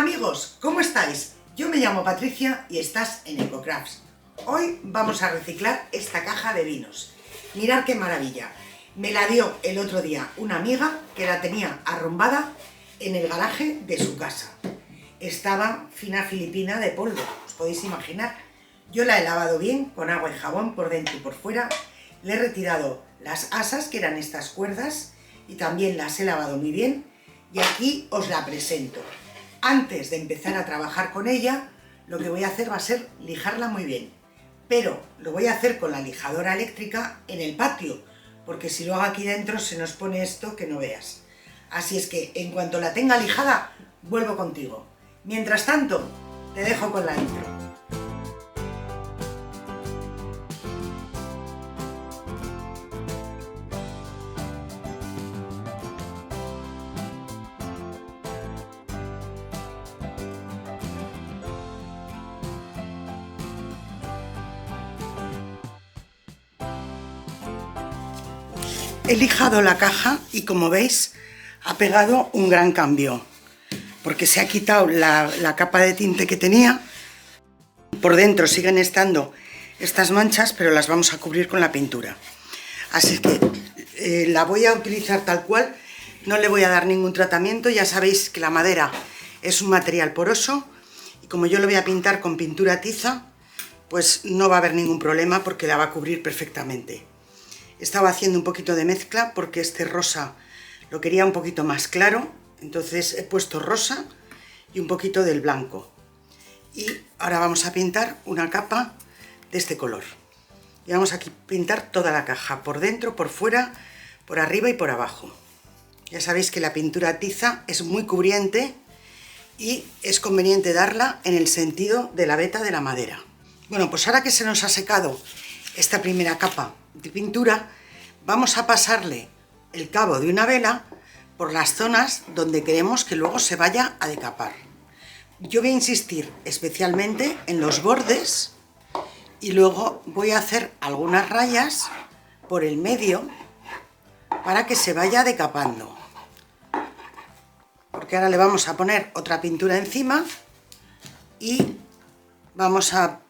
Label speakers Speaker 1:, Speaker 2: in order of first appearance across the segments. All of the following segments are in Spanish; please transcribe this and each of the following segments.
Speaker 1: amigos, ¿cómo estáis? Yo me llamo Patricia y estás en Ecocrafts. Hoy vamos a reciclar esta caja de vinos. Mirad qué maravilla. Me la dio el otro día una amiga que la tenía arrumbada en el garaje de su casa. Estaba fina filipina de polvo, os podéis imaginar. Yo la he lavado bien con agua y jabón por dentro y por fuera. Le he retirado las asas, que eran estas cuerdas, y también las he lavado muy bien. Y aquí os la presento. Antes de empezar a trabajar con ella, lo que voy a hacer va a ser lijarla muy bien. Pero lo voy a hacer con la lijadora eléctrica en el patio, porque si lo hago aquí dentro se nos pone esto que no veas. Así es que en cuanto la tenga lijada, vuelvo contigo. Mientras tanto, te dejo con la intro. He lijado la caja y, como veis, ha pegado un gran cambio, porque se ha quitado la capa de tinte que tenía. Por dentro siguen estando estas manchas, pero las vamos a cubrir con la pintura. Así que la voy a utilizar tal cual, no le voy a dar ningún tratamiento. Ya sabéis que la madera es un material poroso y como yo lo voy a pintar con pintura tiza, pues no va a haber ningún problema porque la va a cubrir perfectamente. Estaba haciendo un poquito de mezcla porque este rosa lo quería un poquito más claro, entonces he puesto rosa y un poquito del blanco. Y ahora vamos a pintar una capa de este color. Y vamos a pintar toda la caja, por dentro, por fuera, por arriba y por abajo. Ya sabéis que la pintura tiza es muy cubriente y es conveniente darla en el sentido de la veta de la madera. Bueno, pues ahora que se nos ha secado esta primera capa de pintura, vamos a pasarle el cabo de una vela por las zonas donde queremos que luego se vaya a decapar. Yo voy a insistir especialmente en los bordes y luego voy a hacer algunas rayas por el medio para que se vaya decapando, porque ahora le vamos a poner otra pintura encima y vamos a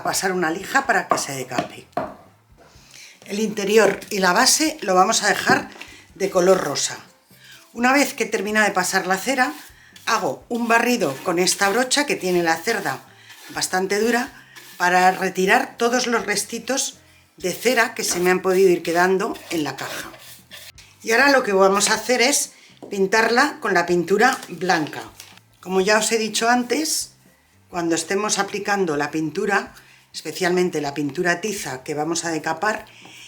Speaker 1: pasar una lija para que se decape. El interior y la base lo vamos a dejar de color rosa. Una vez que termina de pasar la cera, hago un barrido con esta brocha que tiene la cerda bastante dura para retirar todos los restitos de cera que se me han podido ir quedando en la caja. Y ahora lo que vamos a hacer es pintarla con la pintura blanca. Como ya os he dicho antes, cuando estemos aplicando la pintura, especialmente la pintura tiza que vamos a decapar,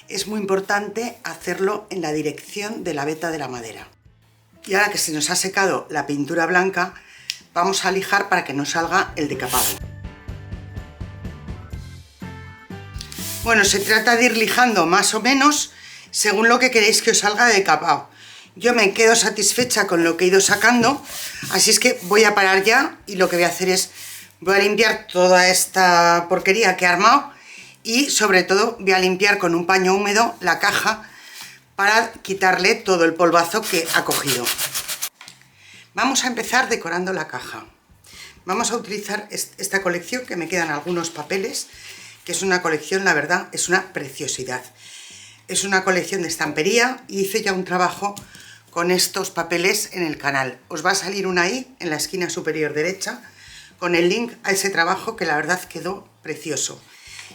Speaker 1: es muy importante hacerlo en la dirección de la veta de la madera. Y ahora que se nos ha secado la pintura blanca, vamos a lijar para que no salga el decapado. Bueno, se trata de ir lijando más o menos según lo que queréis que os salga de decapado. Yo me quedo satisfecha con lo que he ido sacando, así es que voy a parar ya y lo que voy a hacer es voy a limpiar toda esta porquería que he armado y sobre todo voy a limpiar con un paño húmedo la caja para quitarle todo el polvazo que ha cogido. Vamos a empezar decorando la caja. Vamos a utilizar esta colección, que me quedan algunos papeles, que es una colección, la verdad, es una preciosidad. Es una colección de estampería y hice ya un trabajo con estos papeles en el canal. Os va a salir una ahí en la esquina superior derecha con el link a ese trabajo, que la verdad quedó precioso.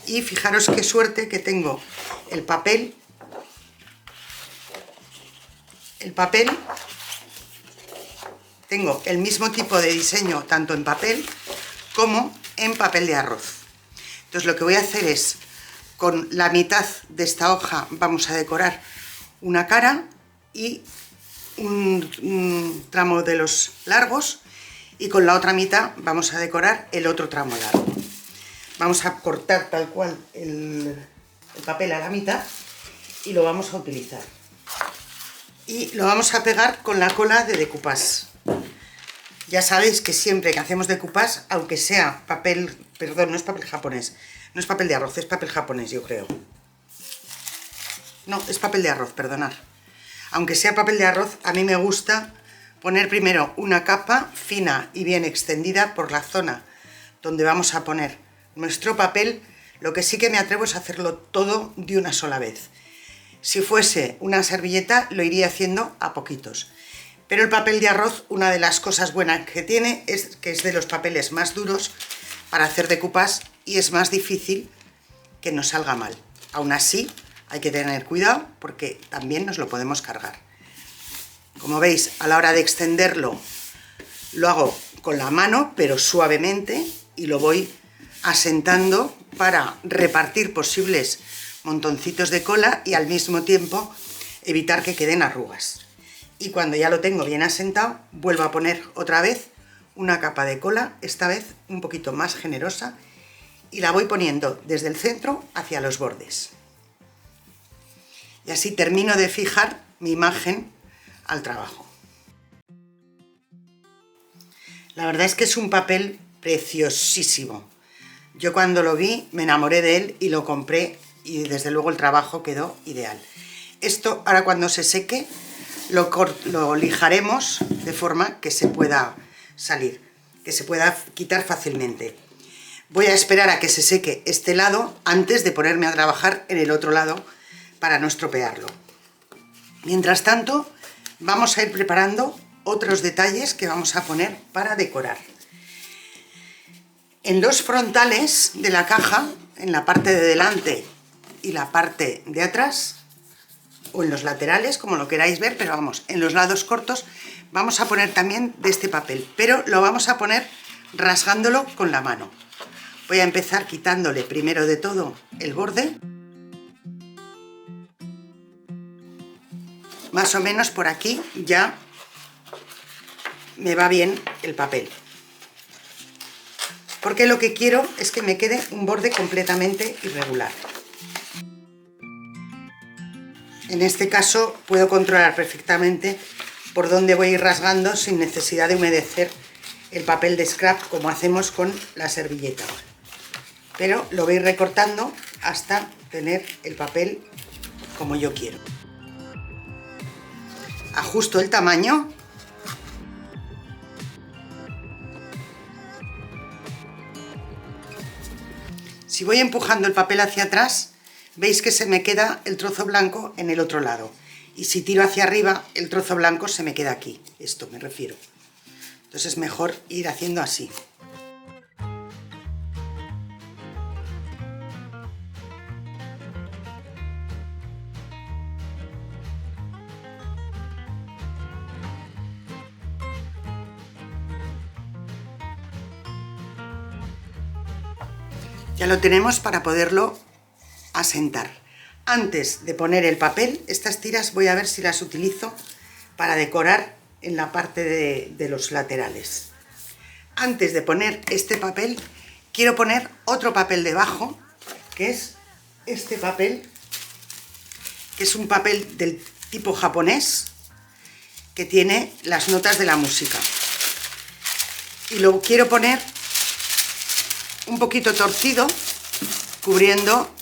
Speaker 1: Y fijaros qué suerte que tengo el papel. Tengo el mismo tipo de diseño tanto en papel como en papel de arroz. Entonces lo que voy a hacer es, con la mitad de esta hoja vamos a decorar una cara y un tramo de los largos, y con la otra mitad vamos a decorar el otro tramo largo. Vamos a cortar tal cual el papel a la mitad y lo vamos a utilizar. Y lo vamos a pegar con la cola de decoupage. Ya sabéis que siempre que hacemos decoupage, aunque sea papel, perdón, no es papel japonés, no es papel de arroz, es papel japonés, yo creo. No, es papel de arroz, perdonad. Aunque sea papel de arroz, a mí me gusta Poner primero una capa fina y bien extendida por la zona donde vamos a poner nuestro papel. Lo que sí que me atrevo es a hacerlo todo de una sola vez. Si fuese una servilleta lo iría haciendo a poquitos. Pero el papel de arroz, una de las cosas buenas que tiene es que es de los papeles más duros para hacer decoupage y es más difícil que nos salga mal. Aún así hay que tener cuidado porque también nos lo podemos cargar. Como veis, a la hora de extenderlo lo hago con la mano pero suavemente y lo voy asentando para repartir posibles montoncitos de cola y al mismo tiempo evitar que queden arrugas. Y cuando ya lo tengo bien asentado, vuelvo a poner otra vez una capa de cola, esta vez un poquito más generosa, y la voy poniendo desde el centro hacia los bordes. Y así termino de fijar mi imagen al trabajo. La verdad es que es un papel preciosísimo. Yo cuando lo vi me enamoré de él y lo compré y desde luego el trabajo quedó ideal. Esto ahora cuando se seque lo lijaremos de forma que se pueda salir, que se pueda quitar fácilmente. Voy a esperar a que se seque este lado antes de ponerme a trabajar en el otro lado para no estropearlo. Mientras tanto, vamos a ir preparando otros detalles que vamos a poner para decorar. En los frontales de la caja, en la parte de delante y la parte de atrás, o en los laterales, como lo queráis ver, pero vamos, en los lados cortos vamos a poner también de este papel, pero lo vamos a poner rasgándolo con la mano. Voy a empezar quitándole primero de todo el borde, más o menos por aquí ya me va bien el papel, porque lo que quiero es que me quede un borde completamente irregular. En este caso puedo controlar perfectamente por dónde voy a ir rasgando sin necesidad de humedecer el papel de scrap como hacemos con la servilleta. Pero lo voy a ir recortando hasta tener el papel como yo quiero. Ajusto el tamaño. Si voy empujando el papel hacia atrás, veis que se me queda el trozo blanco en el otro lado. Y si tiro hacia arriba, el trozo blanco se me queda aquí. Esto me refiero. Entonces es mejor ir haciendo así. Ya lo tenemos para poderlo asentar. Antes de poner el papel, estas tiras voy a ver si las utilizo para decorar en la parte de los laterales. Antes de poner este papel, quiero poner otro papel debajo, que es este papel, que es un papel del tipo japonés, que tiene las notas de la música. Y lo quiero poner un poquito torcido, cubriendo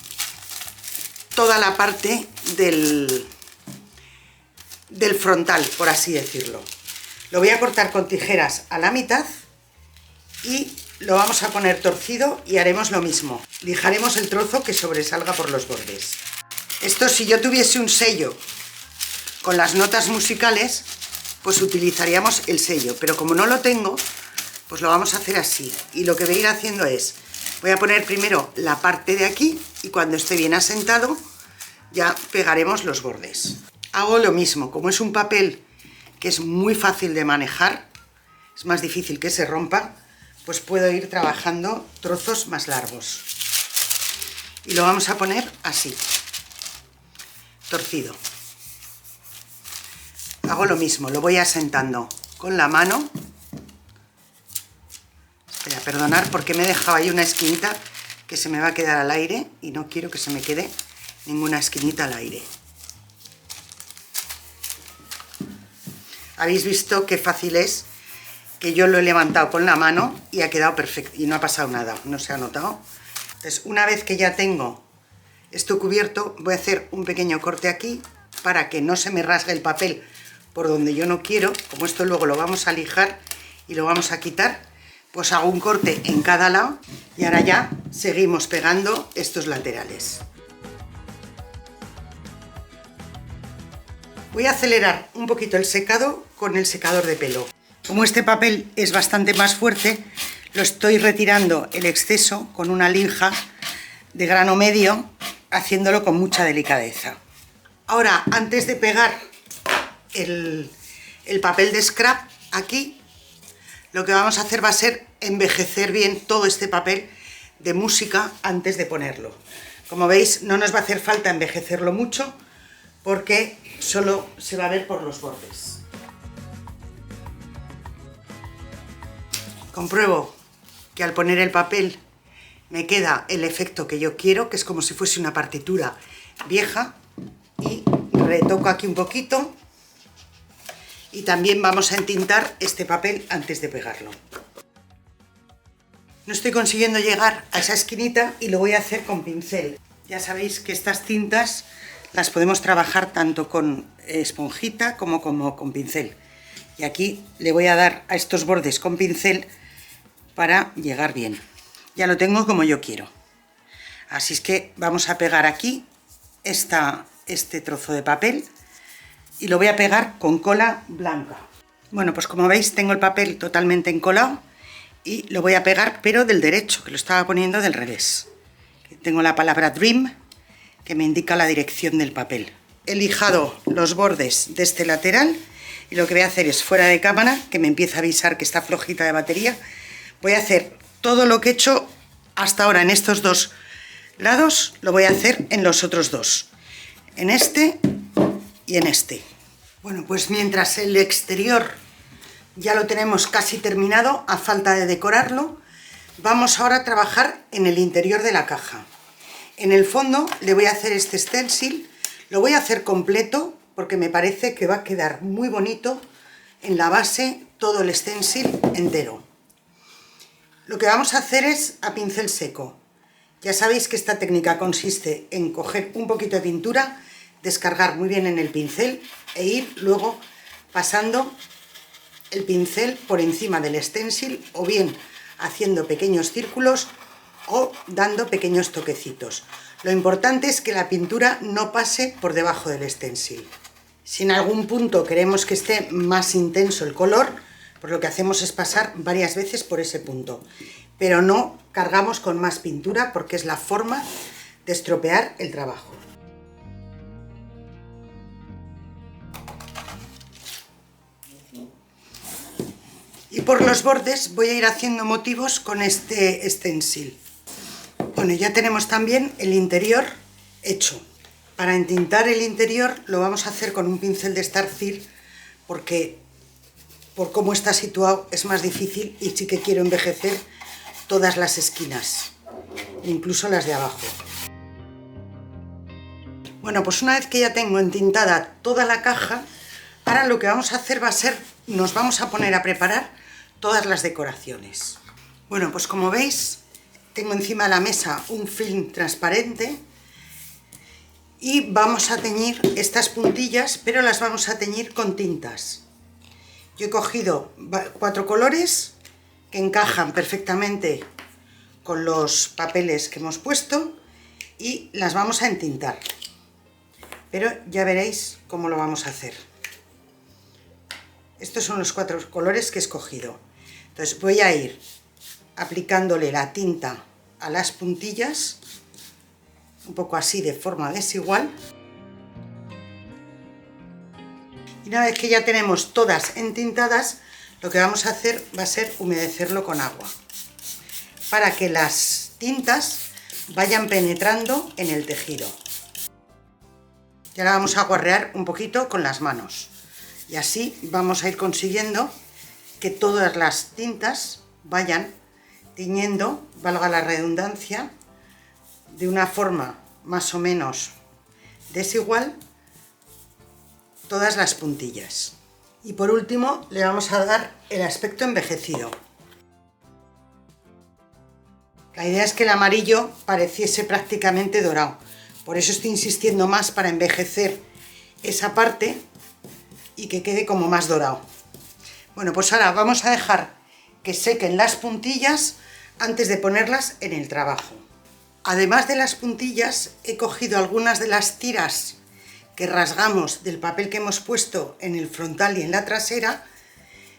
Speaker 1: toda la parte del frontal, por así decirlo. Lo voy a cortar con tijeras a la mitad y lo vamos a poner torcido y haremos lo mismo. Lijaremos el trozo que sobresalga por los bordes. Esto, si yo tuviese un sello con las notas musicales, pues utilizaríamos el sello, pero como no lo tengo, pues lo vamos a hacer así. Y lo que voy a ir haciendo es, voy a poner primero la parte de aquí y cuando esté bien asentado ya pegaremos los bordes. Hago lo mismo, como es un papel que es muy fácil de manejar, es más difícil que se rompa, pues puedo ir trabajando trozos más largos. Y lo vamos a poner así, torcido. Hago lo mismo, lo voy asentando con la mano. Espera, perdonar porque me he dejado ahí una esquinita que se me va a quedar al aire y no quiero que se me quede ninguna esquinita al aire. Habéis visto qué fácil es, que yo lo he levantado con la mano y ha quedado perfecto y no ha pasado nada, no se ha notado. Entonces, una vez que ya tengo esto cubierto, voy a hacer un pequeño corte aquí para que no se me rasgue el papel por donde yo no quiero, como esto luego lo vamos a lijar y lo vamos a quitar, pues hago un corte en cada lado y ahora ya seguimos pegando estos laterales. Voy a acelerar un poquito el secado con el secador de pelo. Como este papel es bastante más fuerte, lo estoy retirando el exceso con una lija de grano medio, haciéndolo con mucha delicadeza. Ahora, antes de pegar el papel de scrap aquí, lo que vamos a hacer va a ser envejecer bien todo este papel de música antes de ponerlo. Como veis, no nos va a hacer falta envejecerlo mucho porque solo se va a ver por los bordes. Compruebo que al poner el papel me queda el efecto que yo quiero, que es como si fuese una partitura vieja, y retoco aquí un poquito y también vamos a entintar este papel antes de pegarlo. No estoy consiguiendo llegar a esa esquinita y lo voy a hacer con pincel. Ya sabéis que estas tintas las podemos trabajar tanto con esponjita como con pincel. Y aquí le voy a dar a estos bordes con pincel para llegar bien. Ya lo tengo como yo quiero. Así es que vamos a pegar aquí este trozo de papel y lo voy a pegar con cola blanca. Bueno, pues como veis tengo el papel totalmente encolado y lo voy a pegar, pero del derecho, que lo estaba poniendo del revés. Tengo la palabra Dream, que me indica la dirección del papel. He lijado los bordes de este lateral y lo que voy a hacer es, fuera de cámara, que me empieza a avisar que está flojita de batería, voy a hacer todo lo que he hecho hasta ahora en estos dos lados, lo voy a hacer en los otros dos, en este y en este. Bueno, pues mientras el exterior ya lo tenemos casi terminado, a falta de decorarlo, vamos ahora a trabajar en el interior de la caja. En el fondo le voy a hacer este stencil, lo voy a hacer completo porque me parece que va a quedar muy bonito en la base todo el stencil entero. Lo que vamos a hacer es a pincel seco. Ya sabéis que esta técnica consiste en coger un poquito de pintura, descargar muy bien en el pincel e ir luego pasando el pincel por encima del stencil, o bien haciendo pequeños círculos o dando pequeños toquecitos. Lo importante es que la pintura no pase por debajo del stencil. Si en algún punto queremos que esté más intenso el color, pues lo que hacemos es pasar varias veces por ese punto, pero no cargamos con más pintura porque es la forma de estropear el trabajo. Y por los bordes voy a ir haciendo motivos con este stencil. Bueno, ya tenemos también el interior hecho. Para entintar el interior lo vamos a hacer con un pincel de Starfield porque por cómo está situado es más difícil y sí que quiero envejecer todas las esquinas, incluso las de abajo. Bueno, pues una vez que ya tengo entintada toda la caja, ahora lo que vamos a hacer va a ser, nos vamos a poner a preparar todas las decoraciones. Bueno, pues como veis, tengo encima de la mesa un film transparente y vamos a teñir estas puntillas, pero las vamos a teñir con tintas. Yo he cogido 4 colores que encajan perfectamente con los papeles que hemos puesto y las vamos a entintar. Pero ya veréis cómo lo vamos a hacer. Estos son los 4 colores que he escogido. Entonces voy a ir aplicándole la tinta a las puntillas, un poco así de forma desigual. Y una vez que ya tenemos todas entintadas, lo que vamos a hacer va a ser humedecerlo con agua, para que las tintas vayan penetrando en el tejido. Y ahora vamos a guarrear un poquito con las manos. Y así vamos a ir consiguiendo que todas las tintas vayan tiñendo, valga la redundancia, de una forma más o menos desigual todas las puntillas. Y por último le vamos a dar el aspecto envejecido. La idea es que el amarillo pareciese prácticamente dorado, por eso estoy insistiendo más para envejecer esa parte y que quede como más dorado. Bueno, pues ahora vamos a dejar que sequen las puntillas antes de ponerlas en el trabajo. Además de las puntillas, he cogido algunas de las tiras que rasgamos del papel que hemos puesto en el frontal y en la trasera.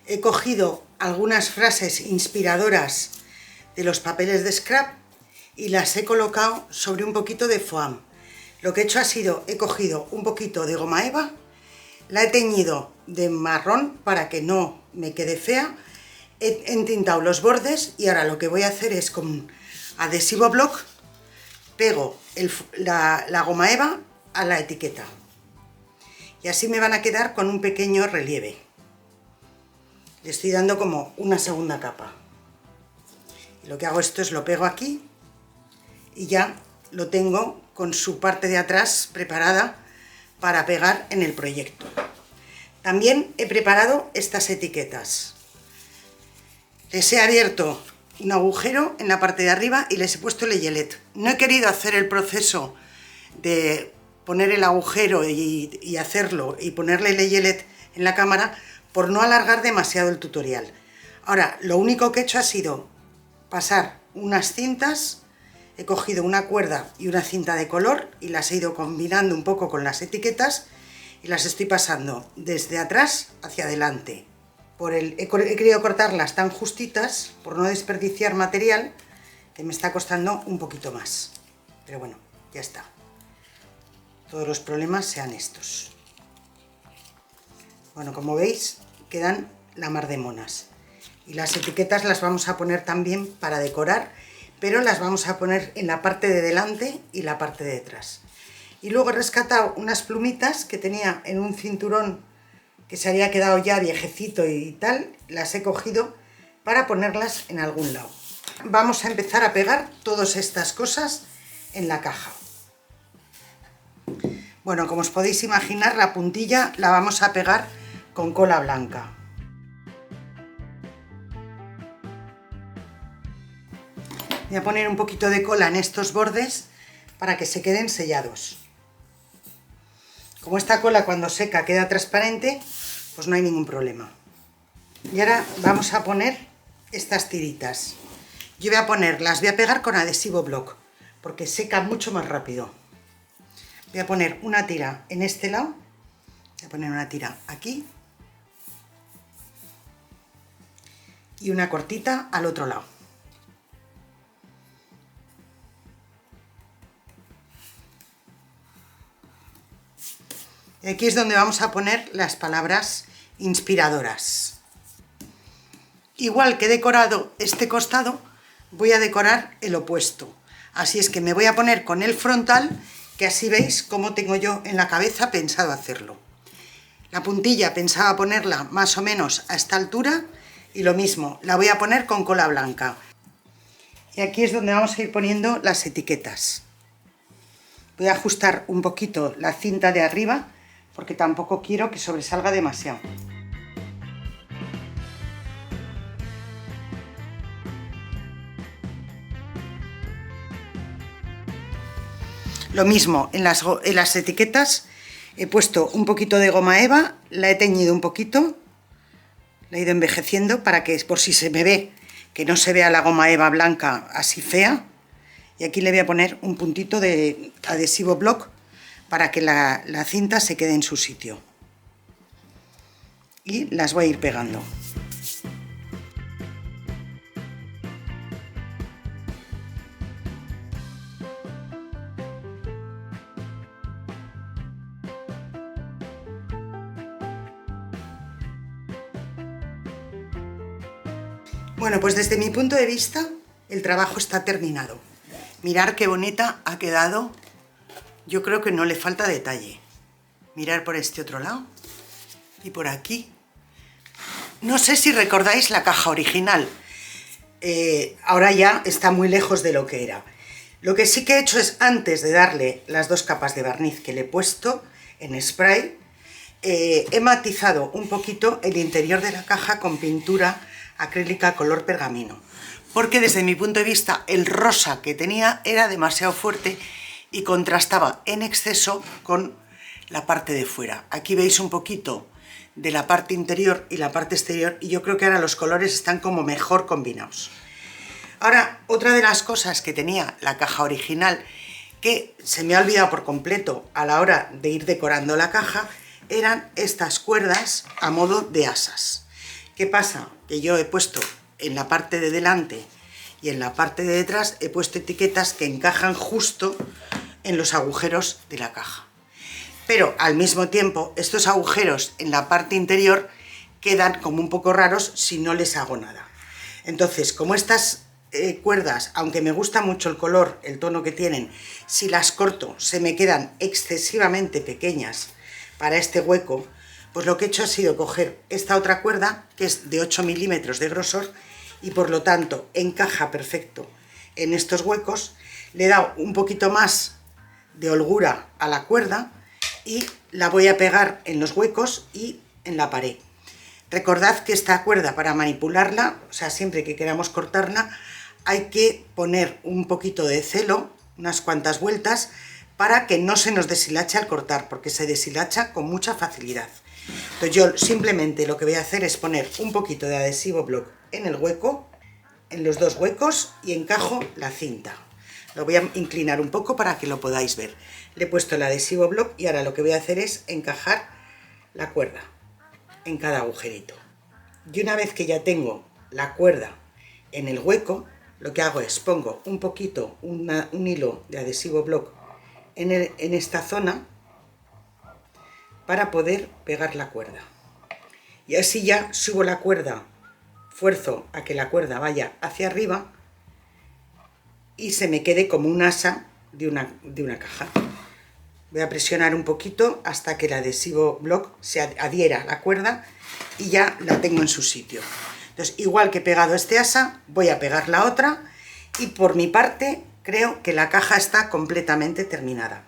Speaker 1: He cogido algunas frases inspiradoras de los papeles de scrap y las he colocado sobre un poquito de foam. Lo que he hecho ha sido, he cogido un poquito de goma eva, la he teñido de marrón para que no me quede fea, he entintado los bordes y ahora lo que voy a hacer es con adhesivo block pego la goma eva a la etiqueta y así me van a quedar con un pequeño relieve. Le estoy dando como una segunda capa. Y lo que hago esto es lo pego aquí y ya lo tengo con su parte de atrás preparada para pegar en el proyecto. También he preparado estas etiquetas. Les he abierto un agujero en la parte de arriba y les he puesto leyelet. No he querido hacer el proceso de poner el agujero y hacerlo y ponerle leyelet en la cámara por no alargar demasiado el tutorial. Ahora, lo único que he hecho ha sido pasar unas cintas. He cogido una cuerda y una cinta de color y las he ido combinando un poco con las etiquetas y las estoy pasando desde atrás hacia adelante. He querido cortarlas tan justitas por no desperdiciar material, que me está costando un poquito más. Pero bueno, ya está. Todos los problemas sean estos. Bueno, como veis, quedan la mar de monas. Y las etiquetas las vamos a poner también para decorar, pero las vamos a poner en la parte de delante y la parte de detrás. Y luego he rescatado unas plumitas que tenía en un cinturón que se había quedado ya viejecito y tal, las he cogido para ponerlas en algún lado. Vamos a empezar a pegar todas estas cosas en la caja. Bueno, como os podéis imaginar, la puntilla la vamos a pegar con cola blanca. Voy a poner un poquito de cola en estos bordes para que se queden sellados. Como esta cola cuando seca queda transparente, pues no hay ningún problema. Y ahora vamos a poner estas tiritas. Yo las voy a pegar con adhesivo block, porque seca mucho más rápido. Voy a poner una tira en este lado, voy a poner una tira aquí y una cortita al otro lado. Y aquí es donde vamos a poner las palabras inspiradoras. Igual que he decorado este costado, voy a decorar el opuesto. Así es que me voy a poner con el frontal, que así veis cómo tengo yo en la cabeza pensado hacerlo. La puntilla pensaba ponerla más o menos a esta altura y lo mismo, la voy a poner con cola blanca. Y aquí es donde vamos a ir poniendo las etiquetas. Voy a ajustar un poquito la cinta de arriba, porque tampoco quiero que sobresalga demasiado. Lo mismo, en las etiquetas he puesto un poquito de goma eva, la he teñido un poquito, la he ido envejeciendo para que por si se me ve, que no se vea la goma eva blanca así fea. Y aquí le voy a poner un puntito de adhesivo block para que la cinta se quede en su sitio. Y las voy a ir pegando. Bueno, pues desde mi punto de vista el trabajo está terminado. Mirad qué bonita ha quedado. Yo creo que no le falta detalle. Mirad por este otro lado y por aquí. No sé si recordáis la caja original. Ahora ya está muy lejos de lo que era. Lo que sí que he hecho es, antes de darle las dos capas de barniz que le he puesto en spray, he matizado un poquito el interior de la caja con pintura acrílica color pergamino. Porque desde mi punto de vista el rosa que tenía era demasiado fuerte y contrastaba en exceso con la parte de fuera. Aquí veis un poquito de la parte interior y la parte exterior, y yo creo que ahora los colores están como mejor combinados. Ahora, otra de las cosas que tenía la caja original, que se me ha olvidado por completo a la hora de ir decorando la caja, eran estas cuerdas a modo de asas. ¿Qué pasa? Que yo he puesto en la parte de delante y en la parte de detrás, he puesto etiquetas que encajan justo en los agujeros de la caja. Pero al mismo tiempo, estos agujeros en la parte interior quedan como un poco raros si no les hago nada. Entonces, como estas cuerdas, aunque me gusta mucho el color, el tono que tienen, si las corto se me quedan excesivamente pequeñas para este hueco, pues lo que he hecho ha sido coger esta otra cuerda, que es de 8 milímetros de grosor, y por lo tanto encaja perfecto en estos huecos. Le he dado un poquito más de holgura a la cuerda y la voy a pegar en los huecos y en la pared. Recordad que esta cuerda, para manipularla, o sea, siempre que queramos cortarla, hay que poner un poquito de celo, unas cuantas vueltas, para que no se nos deshilache al cortar, porque se deshilacha con mucha facilidad. Entonces yo simplemente lo que voy a hacer es poner un poquito de adhesivo block en el hueco, en los dos huecos, y encajo la cinta. Lo voy a inclinar un poco para que lo podáis ver. Le he puesto el adhesivo block y ahora lo que voy a hacer es encajar la cuerda en cada agujerito. Y una vez que ya tengo la cuerda en el hueco, lo que hago es pongo un poquito, un hilo de adhesivo block en esta zona para poder pegar la cuerda. Y así ya subo la cuerda, fuerzo a que la cuerda vaya hacia arriba y se me quede como un asa de una caja. Voy a presionar un poquito hasta que el adhesivo block se adhiera a la cuerda y ya la tengo en su sitio. Entonces, igual que he pegado este asa, voy a pegar la otra, y por mi parte creo que la caja está completamente terminada.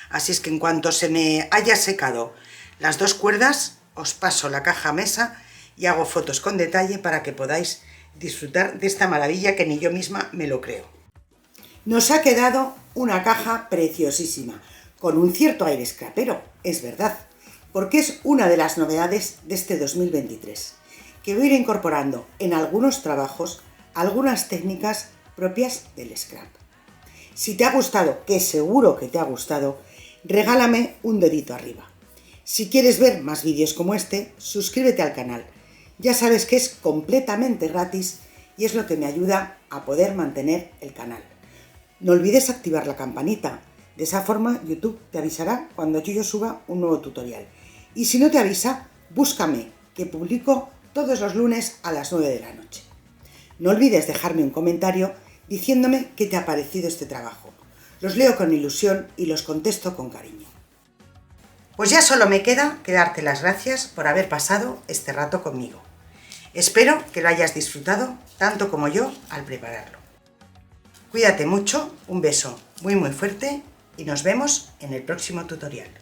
Speaker 1: Así es que en cuanto se me haya secado las dos cuerdas, os paso la caja a mesa y hago fotos con detalle para que podáis disfrutar de esta maravilla que ni yo misma me lo creo. Nos ha quedado una caja preciosísima, con un cierto aire scrapero, es verdad, porque es una de las novedades de este 2023, que voy a ir incorporando en algunos trabajos algunas técnicas propias del scrap. Si te ha gustado, que seguro que te ha gustado, regálame un dedito arriba. Si quieres ver más vídeos como este, suscríbete al canal. Ya sabes que es completamente gratis y es lo que me ayuda a poder mantener el canal. No olvides activar la campanita, de esa forma YouTube te avisará cuando yo suba un nuevo tutorial. Y si no te avisa, búscame, que publico todos los lunes a las 9 de la noche. No olvides dejarme un comentario diciéndome qué te ha parecido este trabajo. Los leo con ilusión y los contesto con cariño. Pues ya solo me queda que darte las gracias por haber pasado este rato conmigo. Espero que lo hayas disfrutado tanto como yo al prepararlo. Cuídate mucho, un beso muy fuerte y nos vemos en el próximo tutorial.